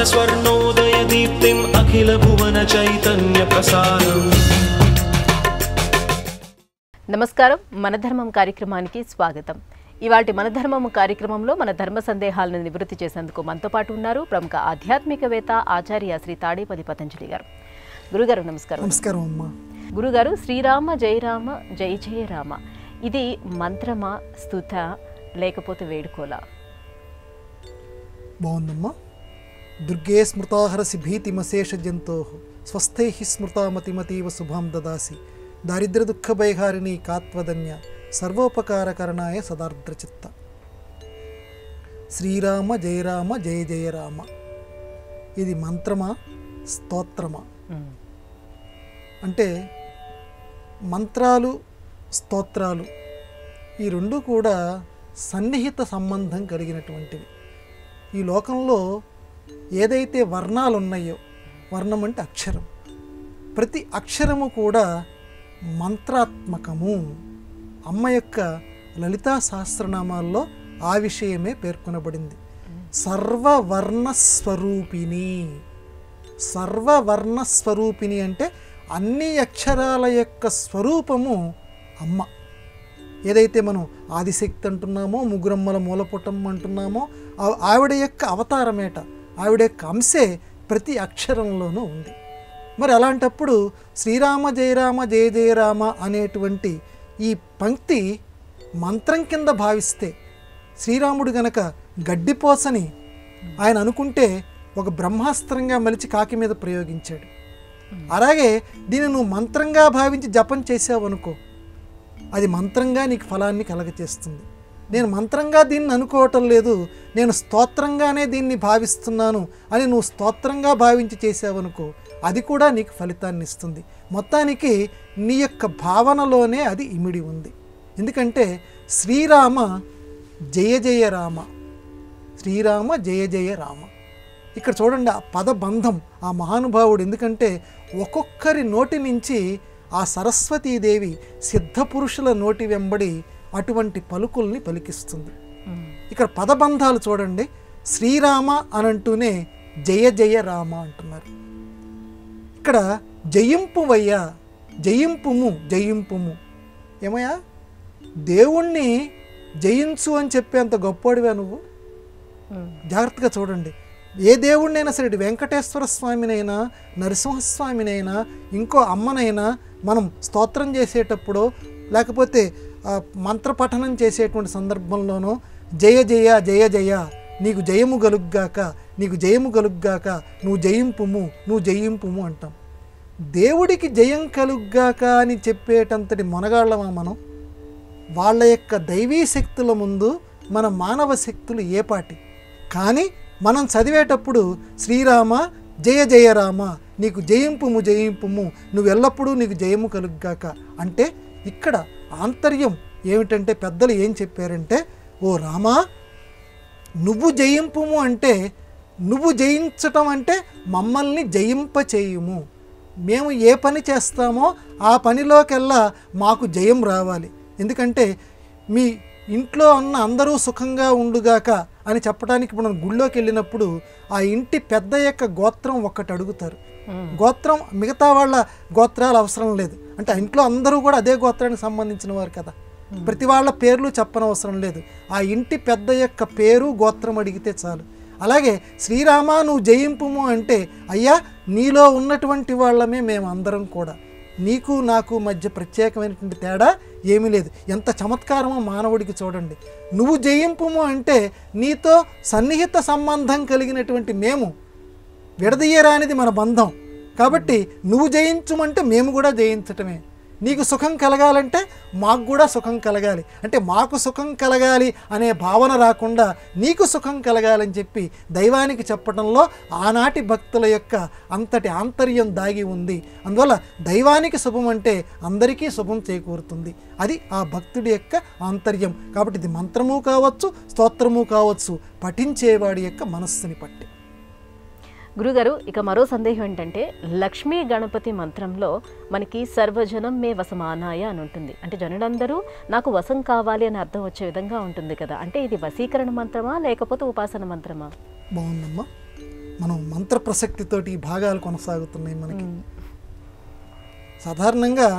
స్వర్ణోదయ దీప్తిం అఖిల భువన చైతన్య ప్రసారం. నమస్కారం, మన ధర్మం కార్యక్రమానికి స్వాగతం. ఇవాల్టి మన ధర్మం కార్యక్రమంలో మన ధర్మ సందేహాలను నివృత్తి చేసేందుకు మనతో పాటు ఉన్నారు ప్రముఖ ఆధ్యాత్మికవేత్త ఆచార్య శ్రీ తాడేపల్లి పతంజలి గారు. గురుగారు నమస్కారం. నమస్కారం అమ్మా. గురుగారు, శ్రీరామ జయ రామ జయ జయ రామ ఇది మంత్రమా, స్తుత, లేకపోతే వేడుకోలా? బాగుందమ్మా. దుర్గే స్మృతాహరసి భీతిమశేష జంతో స్వస్థై స్మృతామతిమతీవ శుభాం దదాసి దారిద్ర్య దుఃఖ భయహారిణి కాత్వదన్య సర్వోపకారకరణాయ సదార్ద్రచిత్త. శ్రీరామ జయ రామ జయ జయ రామ ఇది మంత్రమా, స్తోత్రమా? అంటే మంత్రాలు, స్తోత్రాలు ఈ రెండు కూడా సన్నిహిత సంబంధం కలిగినటువంటివి. ఈ లోకంలో ఏదైతే వర్ణాలు ఉన్నాయో, వర్ణం అంటే అక్షరం, ప్రతి అక్షరము కూడా మంత్రాత్మకము. అమ్మ యొక్క లలితా సహస్రనామాల్లో ఆ విషయమే పేర్కొనబడింది. సర్వవర్ణస్వరూపిణి. సర్వవర్ణస్వరూపిణి అంటే అన్ని అక్షరాల యొక్క స్వరూపము అమ్మ. ఏదైతే మనం ఆదిశక్తి అంటున్నామో, ముగ్గురమ్మల మూలపుటం అంటున్నామో, ఆవిడ యొక్క అవతారమేట, ఆవిడ యొక్క అంశే ప్రతి అక్షరంలోనూ ఉంది. మరి అలాంటప్పుడు శ్రీరామ జయ రామ జయ జయ రామ అనేటువంటి ఈ పంక్తి మంత్రం కింద భావిస్తే, శ్రీరాముడు గనక గడ్డిపోసని ఆయన అనుకుంటే ఒక బ్రహ్మాస్త్రంగా మలిచి కాకి మీద ప్రయోగించాడు. అలాగే దీన్ని నువ్వు మంత్రంగా భావించి జపం చేసావనుకో, అది మంత్రంగా నీకు ఫలాన్ని కలగచేస్తుంది. నేను మంత్రంగా దీన్ని అనుకోవటం లేదు, నేను స్తోత్రంగానే దీన్ని భావిస్తున్నాను అని నువ్వు స్తోత్రంగా భావించి చేసావనుకో, అది కూడా నీకు ఫలితాన్ని ఇస్తుంది. మొత్తానికి నీ యొక్క భావనలోనే అది ఇమిడి ఉంది. ఎందుకంటే శ్రీరామ జయ జయ రామ, శ్రీరామ జయ జయ రామ. ఇక్కడ చూడండి ఆ పదబంధం, ఆ మహానుభావుడు. ఎందుకంటే ఒక్కొక్కరి నోటి నుంచి ఆ సరస్వతీదేవి సిద్ధపురుషుల నోటి వెంబడి అటువంటి పలుకుల్ని పలికిస్తుంది. ఇక్కడ పదబంధాలు చూడండి. శ్రీరామ అనంటూనే జయ జయ రామ అంటున్నారు. ఇక్కడ జయింపువయ్యా, జయింపుము, జయింపుము. ఏమయ్యా, దేవుణ్ణి జయించు అని చెప్పేంత గొప్పోడివా నువ్వు? జాగ్రత్తగా చూడండి. ఏ దేవుడినైనా సరే, వెంకటేశ్వర స్వామినైనా, నరసింహస్వామినైనా, ఇంకో అమ్మనైనా మనం స్తోత్రం చేసేటప్పుడు, లేకపోతే మంత్రపఠనం చేసేటువంటి సందర్భంలోనూ జయ జయ జయ జయ, నీకు జయము గలుగ్గాక, నీకు జయము గలుగ్గాక, నువ్వు జయింపుము, నువ్వు జయింపుము అంటాం. దేవుడికి జయం కలుగ్గాక అని చెప్పేటంతటి మొనగాళ్ళమా మనం? వాళ్ళ యొక్క దైవీ శక్తుల ముందు మన మానవ శక్తులు ఏపాటి? కానీ మనం చదివేటప్పుడు శ్రీరామ జయ జయ రామ, నీకు జయింపుము జయింపుము, నువ్వు ఎల్లప్పుడూ నీకు జయము కలుగ్గాక అంటే ఇక్కడ ఆంతర్యం ఏమిటంటే, పెద్దలు ఏం చెప్పారంటే, ఓ రామా, నువ్వు జయింపుము అంటే, నువ్వు జయించటం అంటే మమ్మల్ని జయింపచేయుము. మేము ఏ పని చేస్తామో ఆ పనిలోకెల్లా మాకు జయం రావాలి. ఎందుకంటే మీ ఇంట్లో ఉన్న అందరూ సుఖంగా ఉండుగాక అని చెప్పడానికి మనం గుళ్ళోకి వెళ్ళినప్పుడు ఆ ఇంటి పెద్ద యొక్క గోత్రం ఒక్కటి అడుగుతారు. గోత్రం మిగతా వాళ్ళ గోత్రాలు అవసరం లేదు. అంటే ఆ ఇంట్లో అందరూ కూడా అదే గోత్రానికి సంబంధించిన వారు కదా, ప్రతి వాళ్ళ పేర్లు చెప్పనవసరం లేదు. ఆ ఇంటి పెద్ద యొక్క పేరు, గోత్రం అడిగితే చాలు. అలాగే శ్రీరామ నువ్వు జయింపుము అంటే, అయ్యా నీలో ఉన్నటువంటి వాళ్ళమే మేము అందరం కూడా, నీకు నాకు మధ్య ప్రత్యేకమైనటువంటి తేడా ఏమీ లేదు. ఎంత చమత్కారమో మానవుడికి చూడండి. నువ్వు జయింపుము అంటే నీతో సన్నిహిత సంబంధం కలిగినటువంటి మేము, విడదీయరానిది మన బంధం. కాబట్టి నువ్వు జయించుమంటే మేము కూడా జయించటమే. నీకు సుఖం కలగాలంటే మాకు కూడా సుఖం కలగాలి. అంటే మాకు సుఖం కలగాలి అనే భావన రాకుండా నీకు సుఖం కలగాలని చెప్పి దైవానికి చెప్పడంలో ఆనాటి భక్తుల యొక్క అంతటి ఆంతర్యం దాగి ఉంది. అందువల్ల దైవానికి శుభం అంటే అందరికీ శుభం చేకూరుతుంది. అది ఆ భక్తుడి యొక్క ఆంతర్యం. కాబట్టి ఇది మంత్రము కావచ్చు, స్తోత్రము కావచ్చు, పఠించేవాడి యొక్క మనస్సుని పట్టి. గురుగారు, ఇక మరో సందేహం ఏంటంటే, లక్ష్మీ గణపతి మంత్రంలో మనకి సర్వజనం మే వసమానాయ అని ఉంటుంది. అంటే జనులందరూ నాకు వశం కావాలి అని అర్థం వచ్చే విధంగా ఉంటుంది కదా. అంటే ఇది వశీకరణ మంత్రమా లేకపోతే ఉపాసన మంత్రమా? బాగుందమ్మా. మనం మంత్ర ప్రసక్తితోటి ఈ భాగాలు కొనసాగుతున్నాయి మనకి. సాధారణంగా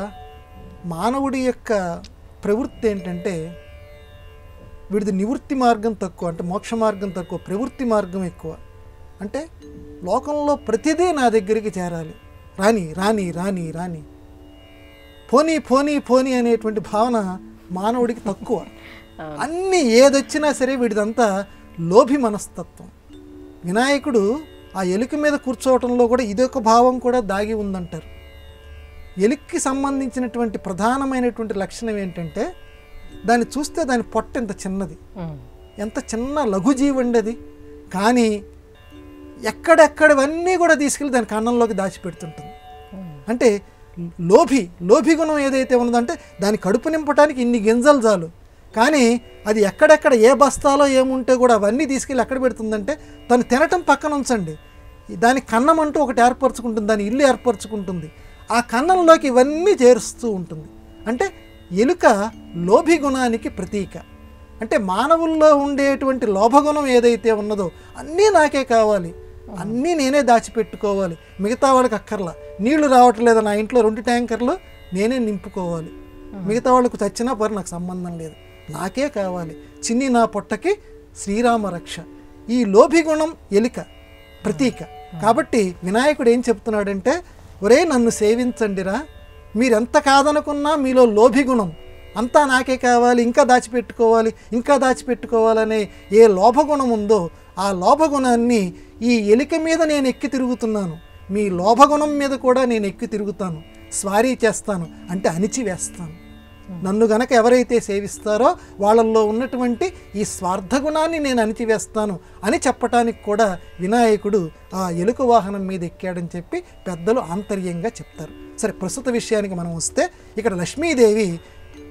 మానవుడి యొక్క ప్రవృత్తి ఏంటంటే వీడిది నివృత్తి మార్గం తక్కువ, అంటే మోక్ష మార్గం తక్కువ, ప్రవృత్తి మార్గం ఎక్కువ. అంటే లోకంలో ప్రతిదీ నా దగ్గరికి చేరాలి, రాని రాని రాని రాని, పోనీ పోనీ పోనీ అనేటువంటి భావన మానవుడికి తక్కువ. అన్నీ ఏదొచ్చినా సరే వీడిదంతా లోభి మనస్తత్వం. వినాయకుడు ఆ ఎలుక మీద కూర్చోవటంలో కూడా ఇదొక భావం కూడా దాగి ఉందంటారు. ఎలుక్కి సంబంధించినటువంటి ప్రధానమైనటువంటి లక్షణం ఏంటంటే దాన్ని చూస్తే దాని పొట్ట ఎంత చిన్నది, ఎంత చిన్న లఘుజీవి ఉండేది, కానీ ఎక్కడెక్కడవన్నీ కూడా తీసుకెళ్ళి దాని కన్నంలోకి దాచిపెడుతుంటుంది. అంటే లోభి గుణం ఏదైతే ఉన్నదంటే దాని కడుపు నింపడానికి ఇన్ని గింజలు చాలు, కానీ అది ఎక్కడెక్కడ ఏ బస్తాలో ఏముంటే కూడా అవన్నీ తీసుకెళ్ళి ఎక్కడ పెడుతుందంటే తను తినటం పక్కన ఉంచండి, దాని కన్నం అంటూ ఒకటి ఏర్పరచుకుంటుంది, దాని ఇల్లు ఏర్పరచుకుంటుంది, ఆ కన్నంలోకి ఇవన్నీ చేరుస్తూ ఉంటుంది. అంటే ఎలుక లోభి గుణానికి ప్రతీక. అంటే మానవుల్లో ఉండేటువంటి లోభగుణం ఏదైతే ఉన్నదో అన్నీ నాకే కావాలి, అన్నీ నేనే దాచిపెట్టుకోవాలి, మిగతా వాళ్ళకి అక్కర్లా. నీళ్లు రావట్లేదు నా ఇంట్లో 2 ట్యాంకర్లు నేనే నింపుకోవాలి, మిగతా వాళ్ళకు చచ్చినా పరి నాకు సంబంధం లేదు, నాకే కావాలి, చిన్ని నా పొట్టకి శ్రీరామ రక్ష. ఈ లోభి గుణం ఎలుక ప్రతీక. కాబట్టి వినాయకుడు ఏం చెప్తున్నాడంటే, ఒరే నన్ను సేవించండిరా, మీరెంత కాదనుకున్నా మీలో లోభి గుణం అంతా నాకే కావాలి, ఇంకా దాచిపెట్టుకోవాలి, ఇంకా దాచిపెట్టుకోవాలనే ఏ లోభగుణం ఉందో ఆ లోభగుణాన్ని ఈ ఎలిక మీద నేను ఎక్కి తిరుగుతున్నాను, మీ లోభగుణం మీద కూడా నేను ఎక్కి తిరుగుతాను, స్వారీ చేస్తాను, అంటే అణిచివేస్తాను. నన్ను గనక ఎవరైతే సేవిస్తారో వాళ్ళల్లో ఉన్నటువంటి ఈ స్వార్థగుణాన్ని నేను అణిచివేస్తాను అని చెప్పటానికి కూడా వినాయకుడు ఆ ఎలుక వాహనం మీద ఎక్కాడని చెప్పి పెద్దలు ఆంతర్యంగా చెప్తారు. సరే, ప్రస్తుత విషయానికి మనం వస్తే ఇక్కడ లక్ష్మీదేవి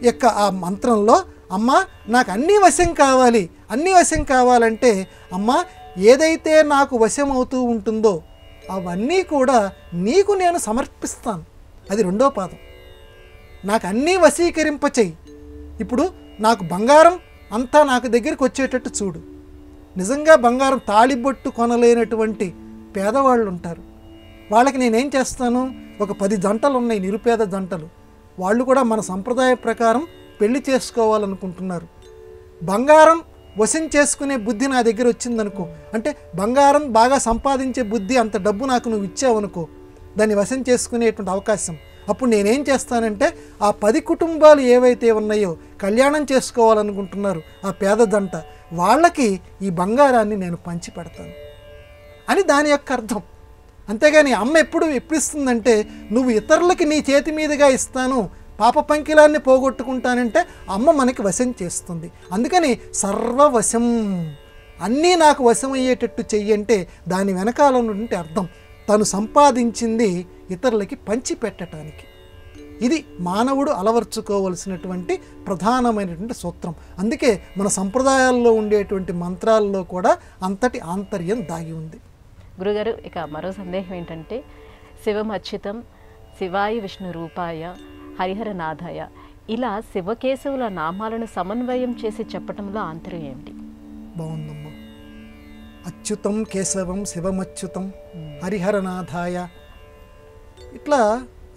యొక్క ఆ మంత్రంలో అమ్మ నాకు అన్నీ వశం కావాలి, అన్నీ వశం కావాలంటే అమ్మ ఏదైతే నాకు వశం అవుతూ ఉంటుందో అవన్నీ కూడా నీకు నేను సమర్పిస్తాను. అది 2వ పాదం. నాకు అన్నీ వశీకరింపచేయి. ఇప్పుడు నాకు బంగారం అంతా నాకు దగ్గరికి వచ్చేటట్టు చూడు. నిజంగా బంగారం తాళిబొట్టు కొనలేనటువంటి పేదవాళ్ళు ఉంటారు, వాళ్ళకి నేనేం చేస్తాను, ఒక 10 జంటలు ఉన్నాయి నిరుపేద జంటలు, వాళ్ళు కూడా మన సంప్రదాయ ప్రకారం పెళ్లి చేసుకోవాలనుకుంటున్నారు. బంగారం వశం చేసుకునే బుద్ధి నా దగ్గర వచ్చిందనుకో, అంటే బంగారం బాగా సంపాదించే బుద్ధి, అంత డబ్బు నాకు నువ్వు ఇచ్చావనుకో, దాన్ని వశం చేసుకునేటువంటి అవకాశం. అప్పుడు నేనేం చేస్తానంటే ఆ 10 కుటుంబాలు ఏవైతే ఉన్నాయో కళ్యాణం చేసుకోవాలనుకుంటున్నారు ఆ పేద జంట, వాళ్ళకి ఈ బంగారాన్ని నేను పంచి పెడతాను అని దాని యొక్క అర్థం. అంతేగాని అమ్మ ఎప్పుడు ఇస్తుందంటే నువ్వు ఇతరులకి నీ చేతి మీదుగా ఇస్తాను, పాప పంకిలాన్ని పోగొట్టుకుంటానంటే అమ్మ మనకి వశం చేస్తుంది. అందుకని సర్వవశం, అన్నీ నాకు వశం అయ్యేటట్టు చెయ్యంటే దాని వెనకాల ఉన్నటువంటి అర్థం తను సంపాదించింది ఇతరులకి పంచి పెట్టడానికి. ఇది మానవుడు అలవర్చుకోవలసినటువంటి ప్రధానమైనటువంటి సూత్రం. అందుకే మన సంప్రదాయాల్లో ఉండేటువంటి మంత్రాల్లో కూడా అంతటి ఆంతర్యం దాగి ఉంది. గురుగారు, ఇక మరో సందేహం ఏంటంటే, శివమచ్యుతం శివాయ విష్ణు రూపాయ హరిహరనాథాయ, ఇలా శివకేశవుల నామాలను సమన్వయం చేసి చెప్పటంలో ఆంతర్యం ఏమిటి? బాగుందమ్మా. అచ్యుతం కేశవం శివమచ్యుతం హరిహరనాథాయ, ఇట్లా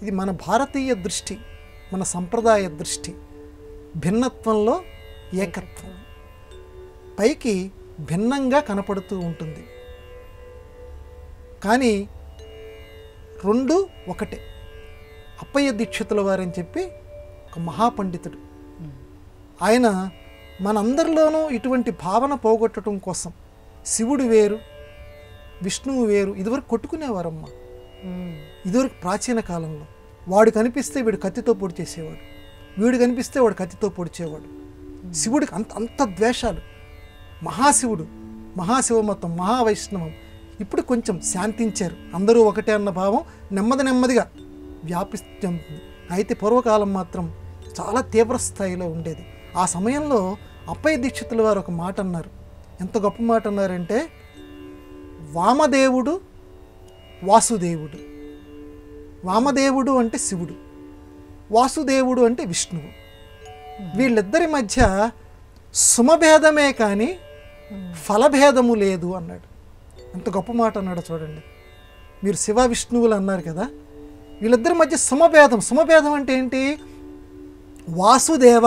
ఇది మన భారతీయ దృష్టి, మన సంప్రదాయ దృష్టి. భిన్నత్వంలో ఏకత్వం, పైకి భిన్నంగా కనపడుతూ ఉంటుంది కానీ 2 ఒకటే. అప్పయ్య దీక్షితుల వారని చెప్పి ఒక మహాపండితుడు, ఆయన మనందరిలోనూ ఇటువంటి భావన పోగొట్టడం కోసం శివుడు వేరు విష్ణువు వేరు ఇదివరకు కొట్టుకునేవారమ్మా. ఇదివరకు ప్రాచీన కాలంలో వాడు కనిపిస్తే వీడు కత్తితో పొడి చేసేవాడు, వీడు కనిపిస్తే వాడు కత్తితో పొడిచేవాడు. శివుడికి అంత ద్వేషాలు. మహాశివుడు, మహాశివమతం, మహావైష్ణవం. ఇప్పుడు కొంచెం శాంతించారు, అందరూ ఒకటే అన్న భావం నెమ్మదిగా వ్యాపిస్తుంది. అయితే పూర్వకాలం మాత్రం చాలా తీవ్ర స్థాయిలో ఉండేది. ఆ సమయంలో అప్పయ్య దీక్షితుల వారు ఒక మాట అన్నారు, ఎంత గొప్ప మాట అన్నారంటే, వామదేవుడు వాసుదేవుడు. వామదేవుడు అంటే శివుడు, వాసుదేవుడు అంటే విష్ణువు. వీళ్ళిద్దరి మధ్య సుమభేదమే కానీ ఫలభేదము లేదు అన్నాడు. ఎంత గొప్ప మాట అన్నాడో చూడండి. మీరు శివ విష్ణువులు అన్నారు కదా, వీళ్ళిద్దరి మధ్య సమభేదం అంటే ఏంటి? వాసుదేవ,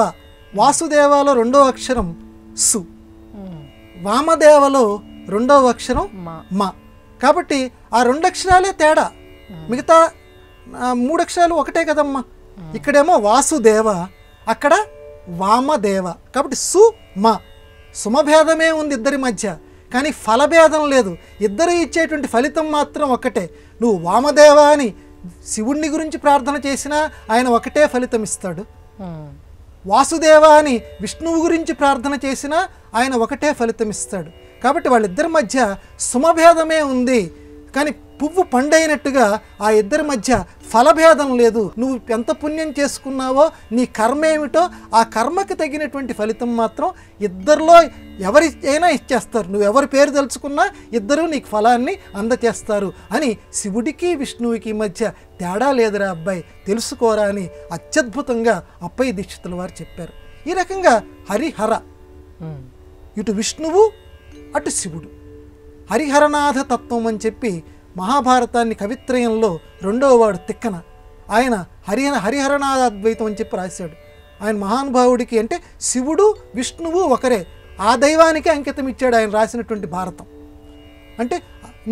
వాసుదేవాలో రెండో అక్షరం సు, వామదేవలో రెండవ అక్షరం మా. కాబట్టి ఆ 2 అక్షరాలే తేడా, మిగతా 3 అక్షరాలు ఒకటే కదమ్మా. ఇక్కడేమో వాసుదేవ, అక్కడ వామదేవ. కాబట్టి సుమభేదమే ఉంది ఇద్దరి మధ్య, కానీ ఫలభేదం లేదు. ఇద్దరు ఇచ్చేటువంటి ఫలితం మాత్రం ఒకటే. నువ్వు వామదేవ అని శివుణ్ణి గురించి ప్రార్థన చేసినా ఆయన ఒకటే ఫలితం ఇస్తాడు. వాసుదేవ అని విష్ణువు గురించి ప్రార్థన చేసినా ఆయన ఒకటే ఫలితం ఇస్తాడు. కాబట్టి వాళ్ళిద్దరి మధ్య సుమభేదమే ఉంది, కానీ పువ్వు పండైనట్టుగా ఆ ఇద్దరి మధ్య ఫలభేదం లేదు. నువ్వు ఎంత పుణ్యం చేసుకున్నావో, నీ కర్మ ఏమిటో ఆ కర్మకి తగినటువంటి ఫలితం మాత్రం ఇద్దరిలో ఎవరి అయినా ఇచ్చేస్తారు. నువ్వు ఎవరి పేరు తెలుసుకున్నా ఇద్దరూ నీకు ఫలాన్ని అందచేస్తారు అని శివుడికి విష్ణువుకి మధ్య తేడా లేదురా అబ్బాయి, తెలుసుకోరా అని అత్యద్భుతంగా అప్పయ్య దీక్షితుల వారు చెప్పారు. ఈ రకంగా హరిహర, ఇటు విష్ణువు అటు శివుడు, హరిహరనాథ తత్వం అని చెప్పి మహాభారతాన్ని కవిత్రయంలో 2వ వాడు తిక్కన ఆయన హరిహరనాథ అద్వైతం అని చెప్పి రాశాడు. ఆయన మహానుభావుడికి అంటే శివుడు విష్ణువు ఒకరే, ఆ దైవానికే అంకితం ఇచ్చాడు ఆయన రాసినటువంటి భారతం. అంటే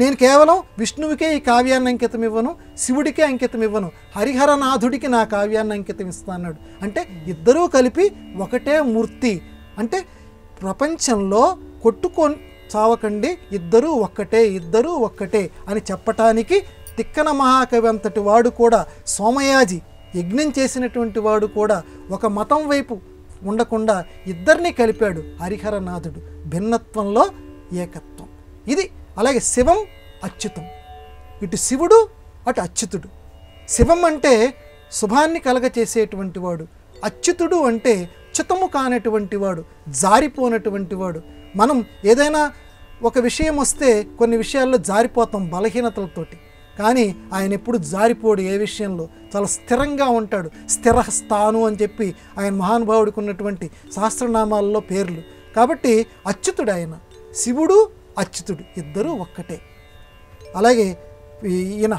నేను కేవలం విష్ణువుకే ఈ కావ్యాన్ని అంకితం ఇవ్వను, శివుడికే అంకితం ఇవ్వను, హరిహరనాథుడికి నా కావ్యాన్ని అంకితం ఇస్తాన్నాడు. అంటే ఇద్దరూ కలిపి ఒకటే మూర్తి. అంటే ప్రపంచంలో కొట్టుకొని చావకండి, ఇద్దరూ ఒక్కటే అని చెప్పటానికి తిక్కన మహాకవి అంతటి వాడు కూడా, సోమయాజి యజ్ఞం చేసినటువంటి వాడు కూడా ఒక మతం వైపు ఉండకుండా ఇద్దరిని కలిపాడు హరిహరనాథుడు. భిన్నత్వంలో ఏకత్వం ఇది. అలాగే శివం అచ్యుతం, ఇటు శివుడు అటు అచ్యుతుడు. శివం అంటే శుభాన్ని కలగచేసేటువంటి వాడు, అచ్యుతుడు అంటే చ్యుతము కానటువంటి వాడు, జారిపోనటువంటి వాడు. మనం ఏదైనా ఒక విషయం వస్తే కొన్ని విషయాల్లో జారిపోతాం బలహీనతలతోటి, కానీ ఆయన ఎప్పుడు జారిపోడు. ఏ విషయంలో చాలా స్థిరంగా ఉంటాడు. స్థిరస్థాను అని చెప్పి ఆయన మహానుభావుడికి ఉన్నటువంటి సహస్రనామాల్లో పేర్లు. కాబట్టి అచ్యుతుడు ఆయన, శివుడు అచ్యుతుడు ఇద్దరూ ఒక్కటే. అలాగే ఈయన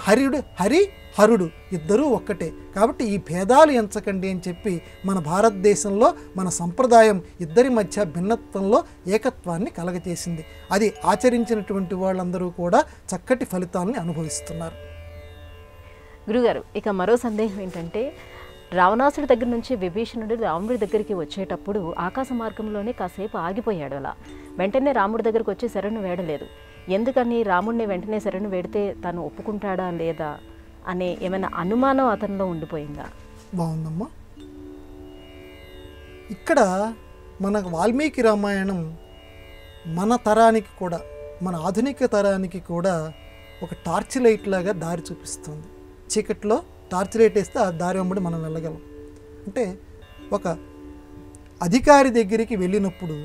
హరుడు ఇద్దరూ ఒక్కటే. కాబట్టి ఈ భేదాలు ఎంచకండి అని చెప్పి మన భారతదేశంలో మన సంప్రదాయం ఇద్దరి మధ్య భిన్నత్వంలో ఏకత్వాన్ని కలగచేసింది. అది ఆచరించినటువంటి వాళ్ళందరూ కూడా చక్కటి ఫలితాలని అనుభవిస్తున్నారు. గురుగారు, ఇక మరో సందేహం ఏంటంటే, రావణాసుడి దగ్గర నుంచి విభీషణుడు రాముడి దగ్గరికి వచ్చేటప్పుడు ఆకాశ మార్గంలోనే కాసేపు ఆగిపోయాడు. అలా వెంటనే రాముడి దగ్గరకు వచ్చి శరణు వేడలేదు. ఎందుకని రాముడిని వెంటనే శరణు వేడితే తను ఒప్పుకుంటాడా లేదా అనే ఏమైనా అనుమానం అతనిలో ఉండిపోయిందా? బాగుందమ్మా. ఇక్కడ మన వాల్మీకి రామాయణం మన తరానికి కూడా, మన ఆధునిక తరానికి కూడా ఒక టార్చ్ లైట్ లాగా దారి చూపిస్తుంది. చీకట్లో టార్చ్ లైట్ వేస్తే ఆ దారి వెంబడి మనం వెళ్ళగలం. అంటే ఒక అధికారి దగ్గరికి వెళ్ళినప్పుడు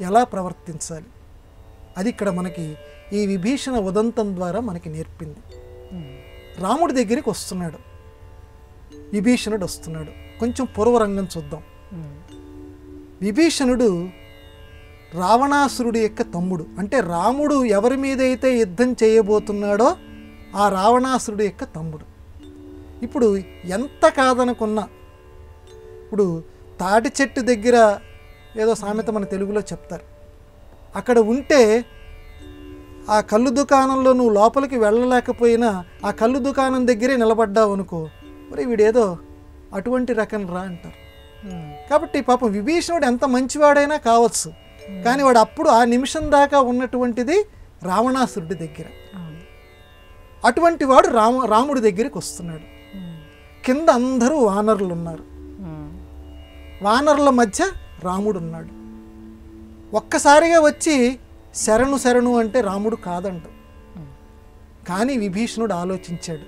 ఎలా ప్రవర్తించాలి, అది ఇక్కడ మనకి ఈ విభీషణ ఉదంతం ద్వారా మనకి నేర్పింది. రాముడి దగ్గరికి వస్తున్నాడు, విభీషణుడు వస్తున్నాడు. కొంచెం పూర్వరంగం చూద్దాం. విభీషణుడు రావణాసురుడి యొక్క తమ్ముడు. అంటే రాముడు ఎవరి మీద అయితే యుద్ధం చేయబోతున్నాడో ఆ రావణాసురుడి యొక్క తమ్ముడు. ఇప్పుడు ఎంత కాదనుకున్నా, ఇప్పుడు తాటి చెట్టు దగ్గర ఏదో సామెత మన తెలుగులో చెప్తారు, అక్కడ ఉంటే ఆ కళ్ళు దుకాణంలో నువ్వు లోపలికి వెళ్ళలేకపోయినా ఆ కళ్ళు దుకాణం దగ్గరే నిలబడ్డావు అనుకో, మరి వీడేదో అటువంటి రకం రా అంటారు. కాబట్టి పాపం విభీషణుడు ఎంత మంచివాడైనా కావచ్చు, కానీ వాడు అప్పుడు ఆ నిమిషం దాకా ఉన్నటువంటిది రావణాసురుడి దగ్గర. అటువంటి వాడు రాముడి దగ్గరికి వస్తున్నాడు. కింద అందరూ వానరులు ఉన్నారు, వానరుల మధ్య రాముడు ఉన్నాడు. ఒక్కసారిగా వచ్చి శరణు అంటే రాముడు కాదంట. కానీ విభీషణుడు ఆలోచించాడు.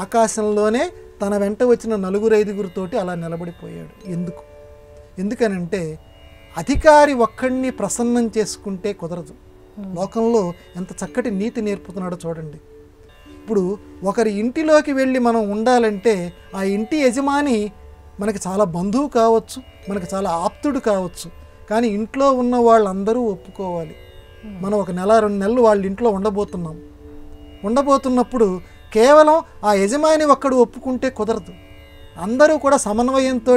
ఆకాశంలోనే తన వెంట వచ్చిన 4-5 అలా నిలబడిపోయాడు. ఎందుకనంటే అధికారి ఒక్కడిని ప్రసన్నం చేసుకుంటే కుదరదు. లోకంలో ఎంత చక్కటి నీతి నేర్పుతున్నాడో చూడండి. ఇప్పుడు ఒకరి ఇంటిలోకి వెళ్ళి మనం ఉండాలంటే ఆ ఇంటి యజమాని మనకి చాలా బంధువు కావచ్చు, మనకి చాలా ఆప్తుడు కావచ్చు, కానీ ఇంట్లో ఉన్న వాళ్ళందరూ ఒప్పుకోవాలి. మనం ఒక నెల 2 నెలలు వాళ్ళ ఇంట్లో ఉండబోతున్నప్పుడు కేవలం ఆ యజమాని ఒక్కడు ఒప్పుకుంటే కుదరదు. అందరూ కూడా సమన్వయంతో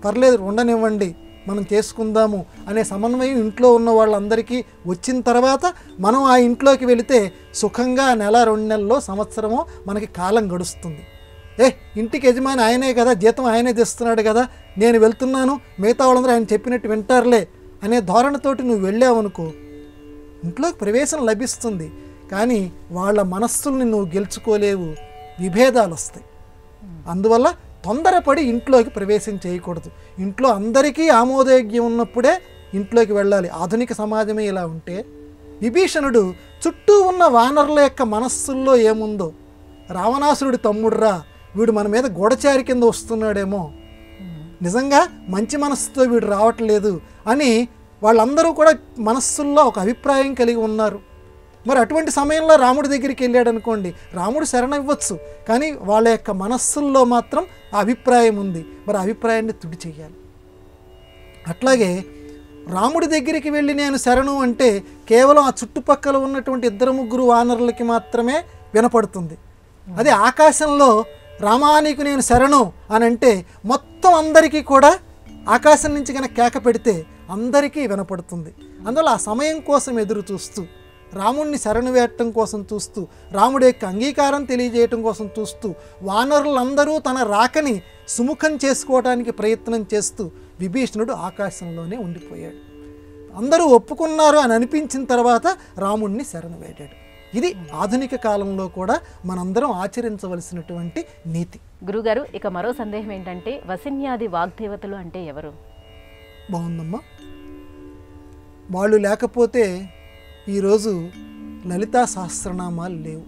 పర్లేదు ఉండనివ్వండి, మనం చేసుకుందాము అనే సమన్వయం ఇంట్లో ఉన్న వాళ్ళందరికీ వచ్చిన తర్వాత మనం ఆ ఇంట్లోకి వెళితే సుఖంగా నెల 2 నెలల్లో సంవత్సరమో మనకి కాలం గడుస్తుంది. ఇంటికి యజమాని ఆయనే కదా, జీతం ఆయనే తెస్తున్నాడు కదా, నేను వెళ్తున్నాను, మిగతా వాళ్ళందరూ ఆయన చెప్పినట్టు వింటారులే అనే ధోరణితోటి నువ్వు వెళ్ళావనుకో ఇంట్లోకి ప్రవేశం లభిస్తుంది. కానీ వాళ్ళ మనస్సుల్ని నువ్వు గెలుచుకోలేవు, విభేదాలు వస్తాయి. అందువల్ల తొందరపడి ఇంట్లోకి ప్రవేశం చేయకూడదు. ఇంట్లో అందరికీ ఆమోదయోగ్యం ఉన్నప్పుడే ఇంట్లోకి వెళ్ళాలి. ఆధునిక సమాజమే ఇలా ఉంటే విభీషణుడు చుట్టూ ఉన్న వానరుల యొక్క మనస్సుల్లో ఏముందో, రావణాసురుడి తమ్ముడురా, వీడు మన మీద గూఢచారి కింద వస్తున్నాడేమో, నిజంగా మంచి మనస్సుతో వీడు రావట్లేదు అని వాళ్ళందరూ కూడా మనస్సుల్లో ఒక అభిప్రాయం కలిగి ఉన్నారు. మరి అటువంటి సమయంలో రాముడి దగ్గరికి వెళ్ళాడు అనుకోండి, రాముడు శరణివ్వచ్చు, కానీ వాళ్ళ యొక్క మనస్సుల్లో మాత్రం ఆ అభిప్రాయం ఉంది. మరి ఆ అభిప్రాయాన్ని తుడి చెయ్యాలి. అట్లాగే రాముడి దగ్గరికి వెళ్ళి నేను శరణు అంటే కేవలం ఆ చుట్టుపక్కల ఉన్నటువంటి 2-3 వానరులకి మాత్రమే వినపడుతుంది. అదే ఆకాశంలో రామానికి నేను శరణు అని అంటే మొత్తం అందరికీ కూడా ఆకాశం నుంచి కనుక కేక పెడితే అందరికీ వినపడుతుంది. అందువల్ల ఆ సమయం కోసం ఎదురు చూస్తూ, రాముడిని శరణు వేయటం కోసం చూస్తూ, రాముడి యొక్క అంగీకారం తెలియజేయటం కోసం చూస్తూ, వానరులందరూ తన రాకని సుముఖం చేసుకోవడానికి ప్రయత్నం చేస్తూ విభీషణుడు ఆకాశంలోనే ఉండిపోయాడు. అందరూ ఒప్పుకున్నారు అని అనిపించిన తర్వాత రాముడిని శరణు వేడాడు. ఇది ఆధునిక కాలంలో కూడా మనందరం ఆచరించవలసినటువంటి నీతి. గురుగారు, ఇక మరో సందేహం ఏంటంటే వసిన్యాది వాగ్దేవతలు అంటే ఎవరు? బాగుందమ్మా. వాళ్ళు లేకపోతే ఈరోజు లలితా సహస్రనామాలు లేవు.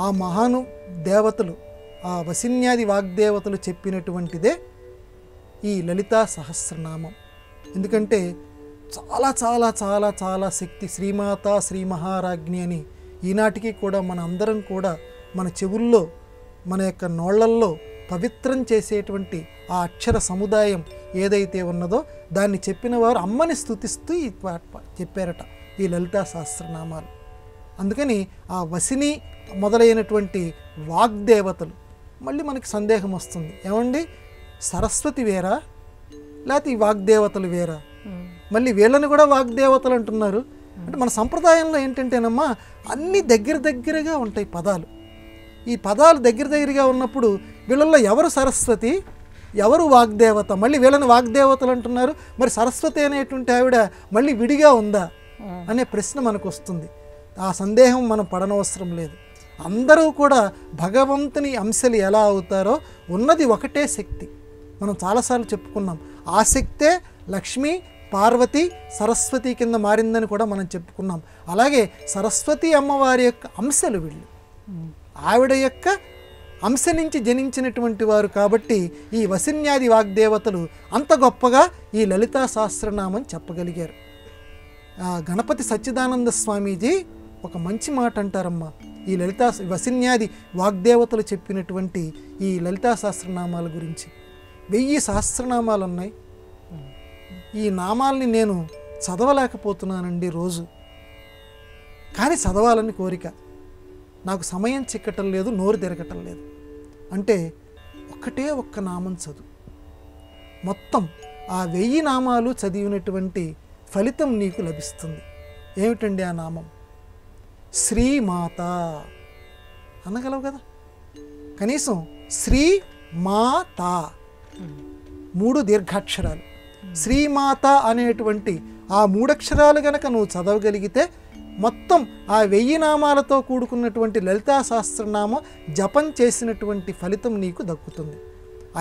ఆ మహాను దేవతలు, ఆ వసిన్యాది వాగ్దేవతలు చెప్పినటువంటిదే ఈ లలితా సహస్రనామం. ఎందుకంటే చాలా చాలా చాలా చాలా శక్తి, శ్రీమాత శ్రీ మహారాజ్ఞి అని ఈనాటికి కూడా మన అందరం కూడా మన చెవుల్లో, మన యొక్క నోళ్లల్లో పవిత్రం చేసేటువంటి ఆ అక్షర సముదాయం ఏదైతే ఉన్నదో దాన్ని చెప్పిన వారు అమ్మని స్తుతిస్తూ చెప్పారట ఈ లలితా సహస్రనామాలు. అందుకని ఆ వసిని మొదలైనటువంటి వాగ్దేవతలు, మళ్ళీ మనకి సందేహం వస్తుంది, ఏమండి సరస్వతి వేరా లేకపోతే ఈ వాగ్దేవతలు వేరా? మళ్ళీ వీళ్ళని కూడా వాగ్దేవతలు అంటున్నారు. అంటే మన సంప్రదాయంలో ఏంటంటేనమ్మా అన్నీ దగ్గరగా ఉంటాయి పదాలు. ఈ పదాలు దగ్గరగా ఉన్నప్పుడు వీళ్ళల్లో ఎవరు సరస్వతి, ఎవరు వాగ్దేవత? మళ్ళీ వీళ్ళని వాగ్దేవతలు అంటున్నారు, మరి సరస్వతి అనేటువంటి ఆవిడ మళ్ళీ విడిగా ఉందా అనే ప్రశ్న మనకు వస్తుంది. ఆ సందేహం మనం పడనవసరం లేదు. అందరూ కూడా భగవంతుని అంశలు ఎలా అవుతారో ఉన్నది ఒకటే శక్తి. మనం చాలాసార్లు చెప్పుకున్నాం, ఆ శక్తే లక్ష్మి, పార్వతి, సరస్వతి కింద మారిందని కూడా మనం చెప్పుకున్నాం. అలాగే సరస్వతి అమ్మవారి యొక్క అంశలు వీళ్ళు, ఆవిడ యొక్క అంశ నుంచి జనించినటువంటి వారు కాబట్టి ఈ వసిన్యాది వాగ్దేవతలు అంత గొప్పగా ఈ లలితా సహస్రనామం చెప్పగలిగారు. గణపతి సచ్చిదానంద స్వామీజీ ఒక మంచి మాట అంటారమ్మా, ఈ లలితా వసిన్యాది వాగ్దేవతలు చెప్పినటువంటి ఈ లలితా సహస్రనామాల గురించి. 1000 సహస్రనామాలు ఉన్నాయి. ఈ నామాల్ని నేను చదవలేకపోతున్నానండి రోజు, కానీ చదవాలని కోరిక, నాకు సమయం చిక్కటం లేదు, నోరు తిరగటం లేదు. అంటే ఒక్కటే ఒక్క నామం చదువు, మొత్తం ఆ 1000 నామాలు చదివినటువంటి ఫలితం నీకు లభిస్తుంది. ఏమిటండి ఆ నామం? శ్రీమాత అనగలవు కదా, కనీసం శ్రీమాత 3 దీర్ఘాక్షరాలు. శ్రీమాత అనేటువంటి ఆ 3 అక్షరాలు గనక నువ్వు చదవగలిగితే మొత్తం ఆ 1000 నామాలతో కూడుకున్నటువంటి లలితా సహస్రనామం జపం చేసినటువంటి ఫలితం నీకు దక్కుతుంది.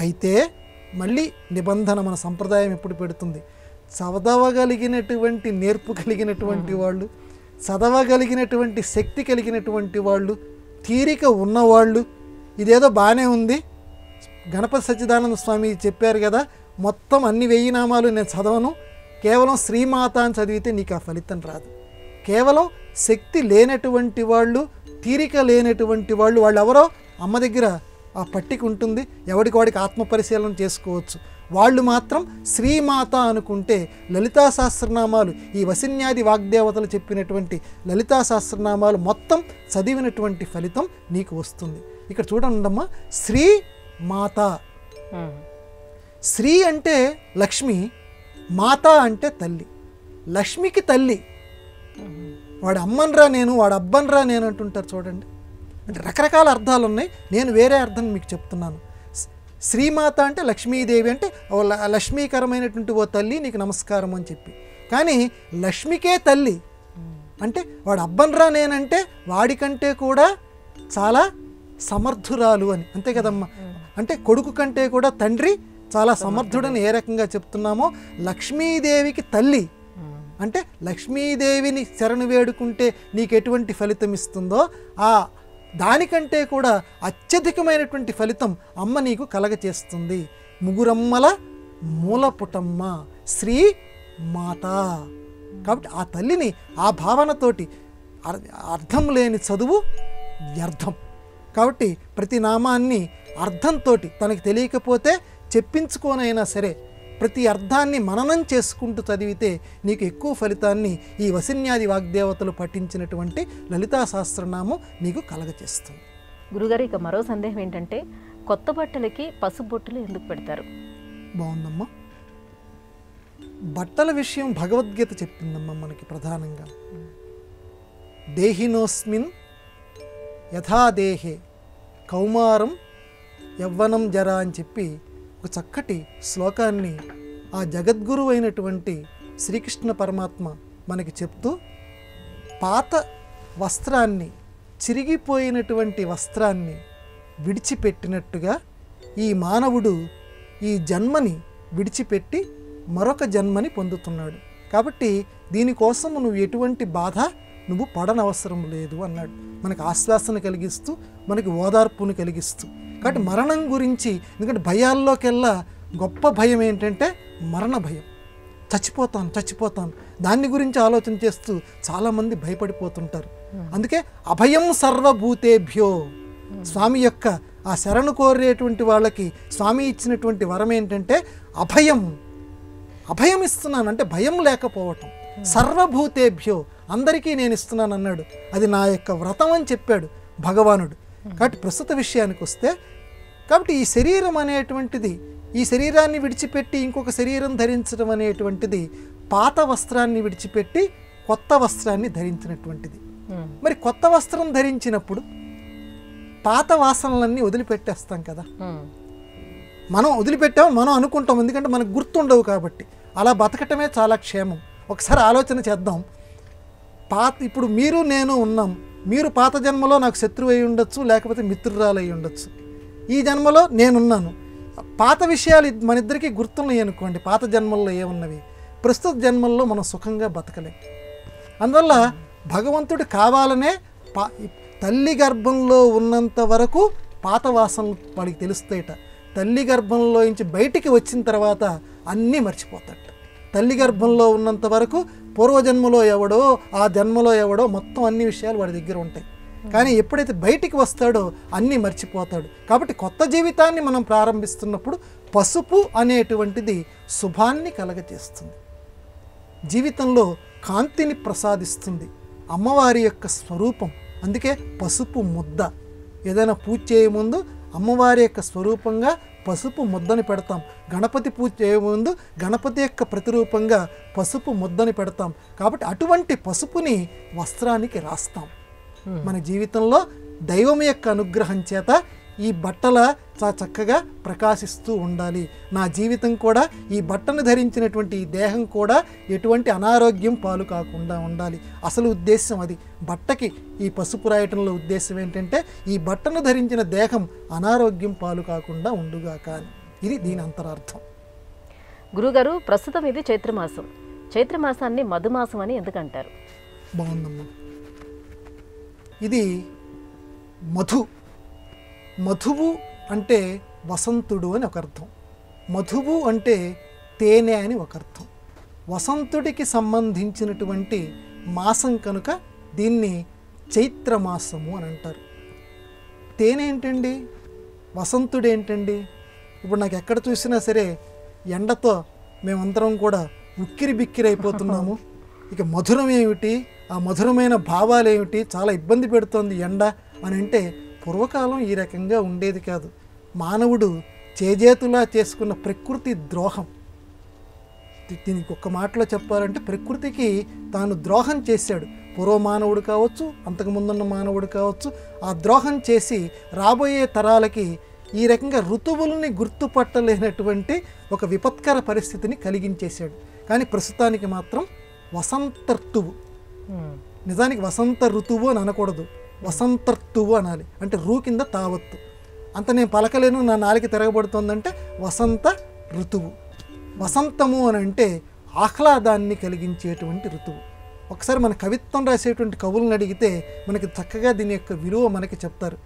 అయితే మళ్ళీ నిబంధన మన సంప్రదాయం ఎప్పుడు పెడుతుంది, చదవగలిగినటువంటి నేర్పు కలిగినటువంటి వాళ్ళు, చదవగలిగినటువంటి శక్తి కలిగినటువంటి వాళ్ళు, తీరిక ఉన్నవాళ్ళు. ఇదేదో బాగానే ఉంది, గణపతి సచ్చిదానంద స్వామి చెప్పారు కదా, మొత్తం అన్ని 1000 నామాలు నేను చదవను, కేవలం శ్రీమాత అని చదివితే నీకు ఆ ఫలితం రాదు. కేవలం శక్తి లేనటువంటి వాళ్ళు, తీరిక లేనటువంటి వాళ్ళు, వాళ్ళు ఎవరో అమ్మ దగ్గర ఆ పట్టిక ఉంటుంది, ఎవడికి వాడికి ఆత్మ పరిశీలన చేసుకోవచ్చు. వాళ్ళు మాత్రం శ్రీమాత అనుకుంటే లలితా సహస్రనామాలు ఈ వసిన్యాది వాగ్దేవతలు చెప్పినటువంటి లలితా సహస్రనామాలు మొత్తం చదివినటువంటి ఫలితం నీకు వస్తుంది. ఇక్కడ చూడండమ్మా, శ్రీ మాత. శ్రీ అంటే లక్ష్మి, మాత అంటే తల్లి. లక్ష్మికి తల్లి. వాడు అమ్మన్రా నేను, వాడు అబ్బన్రా నేను అంటుంటారు చూడండి. అంటే రకరకాల అర్థాలు ఉన్నాయి, నేను వేరే అర్థం మీకు చెప్తున్నాను. శ్రీమాత అంటే లక్ష్మీదేవి, అంటే లక్ష్మీకరమైనటువంటి ఓ తల్లి నీకు నమస్కారం అని చెప్పి. కానీ లక్ష్మికే తల్లి అంటే వాడు అబ్బన్రా నేనంటే వాడికంటే కూడా చాలా సమర్థురాలు అని, అంతే కదమ్మా. అంటే కొడుకు కంటే కూడా తండ్రి చాలా సమర్థుడని ఏ రకంగా చెప్తున్నామో, లక్ష్మీదేవికి తల్లి అంటే లక్ష్మీదేవిని శరణు వేడుకుంటే నీకు ఎటువంటి ఫలితం ఇస్తుందో ఆ దానికంటే కూడా అత్యధికమైనటువంటి ఫలితం అమ్మ నీకు కలగచేస్తుంది. ముగురమ్మల మూలపుటమ్మ శ్రీ మాత. కాబట్టి ఆ తల్లిని ఆ భావనతోటి, అర్థం లేని చదువు వ్యర్థం. కాబట్టి ప్రతి నామాన్ని అర్థంతో తనకి తెలియకపోతే చెప్పించుకోనైనా సరే ప్రతి అర్థాన్ని మననం చేసుకుంటూ చదివితే నీకు ఎక్కువ ఫలితాన్ని ఈ వసిన్యాది వాగ్దేవతలు పఠించినటువంటి లలితా సహస్రనామం నీకు కలగచేస్తుంది. గురుగారు, ఇక మరో సందేహం ఏంటంటే, కొత్త బట్టలకి పసుపు బొట్టులు ఎందుకు పెడతారు? బాగుందమ్మా. బట్టల విషయం భగవద్గీత చెప్పిందమ్మా మనకి ప్రధానంగా. దేహినోస్మిన్ యథాదేహే కౌమారం యవ్వనం జరా అని చెప్పి ఒక చక్కటి శ్లోకాన్ని ఆ జగద్గురు అయినటువంటి శ్రీకృష్ణ పరమాత్మ మనకి చెప్తూ, పాత వస్త్రాన్ని, చిరిగిపోయినటువంటి వస్త్రాన్ని విడిచిపెట్టినట్టుగా ఈ మానవుడు ఈ జన్మని విడిచిపెట్టి మరొక జన్మని పొందుతున్నాడు. కాబట్టి దీనికోసం నువ్వు ఎటువంటి బాధ నువ్వు పడనవసరం లేదు అన్నాడు. మనకు ఆశ్వాసన కలిగిస్తూ, మనకి ఓదార్పును కలిగిస్తూ. కాబట్టి మరణం గురించి, ఎందుకంటే భయాల్లోకెల్లా గొప్ప భయం ఏంటంటే మరణ భయం. చచ్చిపోతాను, దాన్ని గురించి ఆలోచన చేస్తూ చాలామంది భయపడిపోతుంటారు. అందుకే అభయం సర్వభూతేభ్యో, స్వామి యొక్క ఆ శరణు కోరేటువంటి వాళ్ళకి స్వామి ఇచ్చినటువంటి వరం ఏంటంటే అభయం ఇస్తున్నాను, అంటే భయం లేకపోవటం. సర్వభూతేభ్యో, అందరికీ నేను ఇస్తున్నాను అన్నాడు. అది నా యొక్క వ్రతం అని చెప్పాడు భగవానుడు. కాబట్టి ప్రస్తుత విషయానికి వస్తే, కాబట్టి ఈ శరీరం అనేటువంటిది, ఈ శరీరాన్ని విడిచిపెట్టి ఇంకొక శరీరం ధరించడం అనేటువంటిది పాత వస్త్రాన్ని విడిచిపెట్టి కొత్త వస్త్రాన్ని ధరించినటువంటిది. మరి కొత్త వస్త్రం ధరించినప్పుడు పాత వాసనలన్నీ వదిలిపెట్టేస్తాం కదా. మనం వదిలిపెట్టామని మనం అనుకుంటాం, ఎందుకంటే మనకు గుర్తుండవు కాబట్టి. అలా బతకటమే చాలా క్షేమం. ఒకసారి ఆలోచన చేద్దాం. ఇప్పుడు మీరు నేను ఉన్నాం. మీరు పాత జన్మలో నాకు శత్రువు అయి ఉండొచ్చు, లేకపోతే మిత్రురాలు అయి ఉండొచ్చు. ఈ జన్మలో నేనున్నాను. పాత విషయాలు మన ఇద్దరికీ గుర్తున్నాయి అనుకోండి, పాత జన్మల్లో ఏమున్నవి. ప్రస్తుత జన్మల్లో మనం సుఖంగా బతకలేం. అందువల్ల భగవంతుడు కావాలనే తల్లి గర్భంలో ఉన్నంత వరకు పాత వాసనలు వాడికి తెలుస్తాయట. తల్లి గర్భంలో నుంచి బయటికి వచ్చిన తర్వాత అన్నీ మర్చిపోతాడు. తల్లి గర్భంలో ఉన్నంత వరకు పూర్వజన్మలో ఎవడో, ఆ జన్మలో ఎవడో, మొత్తం అన్ని విషయాలు వాడి దగ్గర ఉంటాయి. కానీ ఎప్పుడైతే బయటికి వస్తాడో అన్నీ మర్చిపోతాడు. కాబట్టి కొత్త జీవితాన్ని మనం ప్రారంభిస్తున్నప్పుడు పసుపు అనేటువంటిది శుభాన్ని కలగజేస్తుంది, జీవితంలో కాంతిని ప్రసాదిస్తుంది, అమ్మవారి యొక్క స్వరూపం. అందుకే పసుపు ముద్ద. ఏదైనా పూజ చేయముందు అమ్మవారి యొక్క స్వరూపంగా పసుపు ముద్దని పెడతాం. గణపతి పూజ చేయముందు గణపతి యొక్క ప్రతిరూపంగా పసుపు ముద్దని పెడతాం. కాబట్టి అటువంటి పసుపుని వస్త్రానికి రాస్తాం. మన జీవితంలో దైవం యొక్క అనుగ్రహం చేత ఈ బట్టల చక్కగా ప్రకాశిస్తూ ఉండాలి. నా జీవితం కూడా, ఈ బట్టను ధరించినటువంటి ఈ దేహం కూడా ఎటువంటి అనారోగ్యం పాలు కాకుండా ఉండాలి. అసలు ఉద్దేశం అది. బట్టకి ఈ పసుపు రాయటంలో ఉద్దేశం ఏంటంటే ఈ బట్టను ధరించిన దేహం అనారోగ్యం పాలు కాకుండా ఉండుగా. కానీ ఇది దీని అంతరార్థం. గురుగారు, ప్రస్తుతం ఇది చైత్రమాసం. చైత్రమాసాన్ని మధుమాసం అని ఎందుకంటారు? బాగుందమ్మా. ఇది మధువు అంటే వసంతుడు అని ఒక అర్థం. మధువు అంటే తేనె అని ఒక అర్థం. వసంతుడికి సంబంధించినటువంటి మాసం కనుక దీన్ని చైత్రమాసము అని అంటారు. తేనె ఏంటండి, వసంతుడు ఏంటండి? ఇప్పుడు నాకు ఎక్కడ చూసినా సరే ఎండతో మేమందరం కూడా ఉక్కిరి బిక్కిరి అయిపోతున్నాము. ఇక మధురం ఏమిటి, ఆ మధురమైన భావాలు ఏమిటి, చాలా ఇబ్బంది పెడుతోంది ఎండ అని అంటే పూర్వకాలం ఈ రకంగా ఉండేది కాదు. మానవుడు చేజేతులా చేసుకున్న ప్రకృతి ద్రోహం. దీనికి ఒక్క మాటలో చెప్పాలంటే ప్రకృతికి తాను ద్రోహం చేశాడు. పూర్వ మానవుడు కావచ్చు, అంతకుముందున్న మానవుడు కావచ్చు. ఆ ద్రోహం చేసి రాబోయే తరాలకి ఈ రకంగా ఋతువుల్ని గుర్తుపట్టలేనటువంటి ఒక విపత్కర పరిస్థితిని కలిగించేశాడు. కానీ ప్రస్తుతానికి మాత్రం వసంత ఋతువు, నిజానికి వసంత ఋతువు అని అనకూడదు, వసంత ఋతువు అనాలి. అంటే రూ కింద తావత్తు. అంత నేను పలకలేను, నా నాలుక తిరగబడుతోందంటే వసంత ఋతువు. వసంతము అని అంటే ఆహ్లాదాన్ని కలిగించేటువంటి ఋతువు. ఒకసారి మన కవిత్వం రాసేటువంటి కవులను అడిగితే మనకి చక్కగా దీని యొక్క విలువ మనకి చెప్తారు.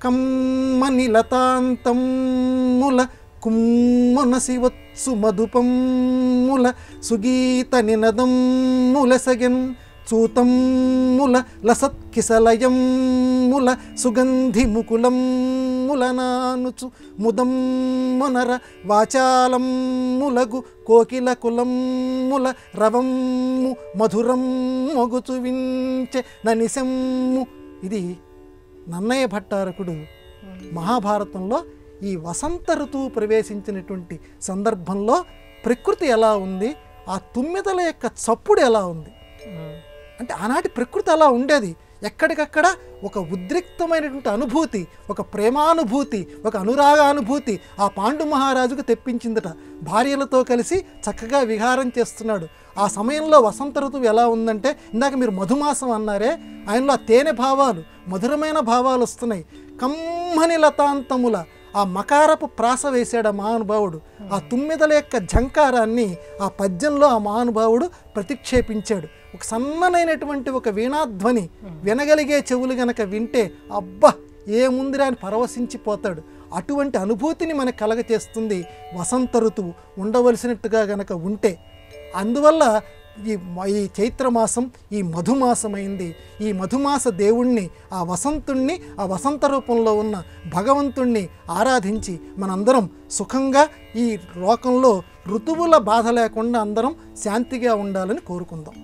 కమ్మని లతాంతముల కుమ్మన శివత్సు మధుపమ్ముల సుగీత నినదమ్ముల సగన్ చూతమ్ముల లసత్కిసలయమ్ముల సుగంధి ముకులమ్ముల నానుచు ముదమ్మనర వాచాలమ్ములగు కోకిల కులమ్ముల రవమ్ము మధురం మొగుచు వించె ననిసెమ్ము. ఇది నన్నయ్య భట్టారకుడు మహాభారతంలో ఈ వసంత ఋతువు ప్రవేశించినటువంటి సందర్భంలో ప్రకృతి ఎలా ఉంది, ఆ తుమ్మెదల యొక్క చప్పుడు ఎలా ఉంది అంటే ఆనాటి ప్రకృతి అలా ఉండేది. ఎక్కడికక్కడ ఒక ఉద్రిక్తమైనటువంటి అనుభూతి, ఒక ప్రేమానుభూతి, ఒక అనురాగానుభూతి ఆ పాండు మహారాజుకు తెప్పించిందట. భార్యలతో కలిసి చక్కగా విహారం చేస్తున్నాడు. ఆ సమయంలో వసంత ఋతువు ఎలా ఉందంటే, ఇందాక మీరు మధుమాసం అన్నారే, ఆయనలో తేనె భావాలు, మధురమైన భావాలు వస్తున్నాయి. కమ్మని లతాంతముల ఆ మకారపు ప్రాస వేశాడు ఆ మహానుభావుడు. ఆ తుమ్మెదల యొక్క ఝంకారాన్ని ఆ పద్యంలో ఆ మహానుభావుడు ప్రతిక్షేపించాడు. ఒక సన్ననైనటువంటి ఒక వీణాధ్వని వినగలిగే చెవులు గనక వింటే అబ్బా ఏముందిరా అని పరవశించిపోతాడు. అటువంటి అనుభూతిని మనకు కలగచేస్తుంది వసంత ఋతువు ఉండవలసినట్టుగా గనక ఉంటే. అందువల్ల ఈ చైత్రమాసం ఈ మధుమాసమైంది. ఈ మధుమాస దేవుణ్ణి, ఆ వసంతుణ్ణి, ఆ వసంత రూపంలో ఉన్న భగవంతుణ్ణి ఆరాధించి మనందరం సుఖంగా ఈ లోకంలో ఋతువుల బాధ లేకుండా అందరం శాంతిగా ఉండాలని కోరుకుందాం.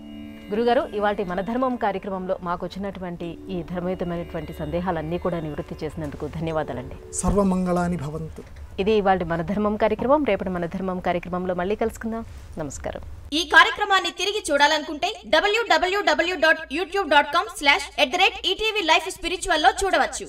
గురుగారు, ఇవాళ మన ధర్మం కార్యక్రమంలో మాకు వచ్చినటువంటి ఈ ధర్మయుతమైనటువంటి సందేహాలన్నీ కూడా నివృత్తి చేసినందుకు ధన్యవాదాలండి. సర్వమంగళాని భవంతు. ఇది ఇవాళ మన ధర్మం కార్యక్రమం. రేపటి మన ధర్మం కార్యక్రమంలో మళ్ళీ కలుసుకుందాం. నమస్కారం. ఈ కార్యక్రమాన్ని తిరిగి చూడాలనుకుంటే www.youtube.com/@ETV Life Spiritual లో చూడవచ్చు.